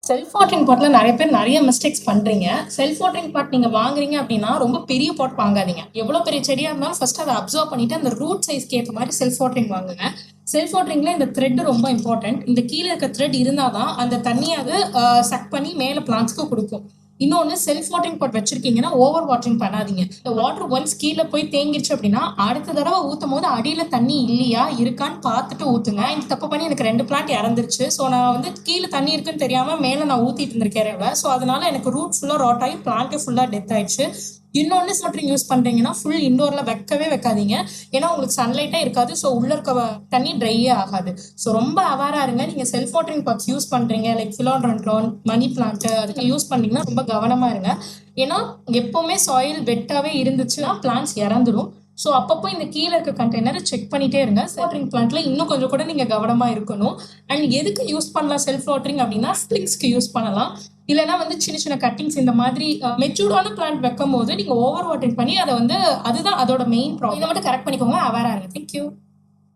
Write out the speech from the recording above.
Self watering பாட்ல நிறைய பேர் நிறைய மிஸ்டேக்ஸ் பண்றீங்க. செல்ஃப் வாட்டரிங் பாட் நீங்க வாங்குறீங்க அப்படின்னா, ரொம்ப பெரிய பாட் வாங்காதீங்க. எவ்வளோ பெரிய செடியா இருந்தாலும் ஃபர்ஸ்ட் அத அப்சர்வ் பண்ணிட்டு, அந்த ரூட் சைஸ்க்கு ஏத்த மாரி செல்ஃப் வாட்டரிங் வாங்குங்க. செல்ஃப் வாட்டரிங்ல இந்த த்ரெட் ரொம்ப இம்பார்ட்டன்ட். இந்த கீழ இருக்க த்ரெட் இருந்தா தான், அந்த தண்ணிய அது சக் பண்ணி மேல பிளான்ட்ஸ்க்கு குடுக்கும். இன்னொன்னு செல்ஃப் வாட்டரிங் பாட் வச்சிருக்கீங்கன்னா, ஓவர் வாட்டரிங் பண்ணாதீங்க. இந்த வாட்டர் ஒன்ஸ் கீழ போய் தேங்கிருச்சு அப்படின்னா, அடுத்த தடவ ஊத்தும்போது அடியில தண்ணி இல்லையா, இருக்கான்னு பார்த்துட்டு ஊத்துங்க. இந்த தப்பு பண்ணி எனக்கு 2 பிளான்ட் இறந்துருச்சு. ஸோ நான் வந்து கீழ தண்ணி இருக்குன்னு தெரியாம மேல நான் ஊத்திட்டு இருந்திருக்கேன். ஸோ அதனால எனக்கு ரூட் ஃபுல்லா ராட் ஆகி பிளான்ட்டே ஃபுல்லா டெத் ஆயிடுச்சு. இன்னொன்னு வாட்டரிங் யூஸ் பண்றீங்கன்னா ஃபுல் இண்டோர்ல வைக்கவே வைக்காதீங்க. ஏன்னா உங்களுக்கு சன்லைட்டே இருக்காது. ஸோ உள்ள இருக்க தண்ணி ட்ரையே ஆகாது. ஸோ ரொம்ப அவேரா இருங்க. நீங்க செல்ஃப் வாட்டரிங் பாட்ஸ் யூஸ் பண்றீங்க லைக் ஃபிலாடென்ட்ரான், மணி பிளான்ட் அதுக்கு யூஸ் பண்ணீங்கன்னா ரொம்ப கவனமா இருங்க. ஏன்னா எப்பவுமே சாயில் வெட்டாவே இருந்துச்சுன்னா பிளான்ட்ஸ் இறந்துரும். ஸோ அப்பப்போ இந்த கீழே இருக்க கண்டெய்னரை செக் பண்ணிட்டே இருங்க. வாட்டரிங் பிளான்ட்ல இன்னும் கொஞ்சம் கூட நீங்க கவனமா இருக்கணும். அண்ட் எதுக்கு யூஸ் பண்ணலாம் செல்ஃப் வாட்டரிங் அப்படின்னா ஸ்ப்ளிங்ஸ்க்கு யூஸ் பண்ணலாம். இல்லைன்னா வந்து சின்ன சின்ன கட்டிங்ஸ் இந்த மாதிரி மெச்சூர்டான பிளான்ட் வைக்கும் போது நீங்க ஓவர் வாட்டரிங் பண்ணி அதை வந்து அதுதான் அதோட மெயின் ப்ராப்ளம். இதை மட்டும் கரெக்ட் பண்ணிக்கோங்க. அவேரா இருங்க. தேங்க்யூ.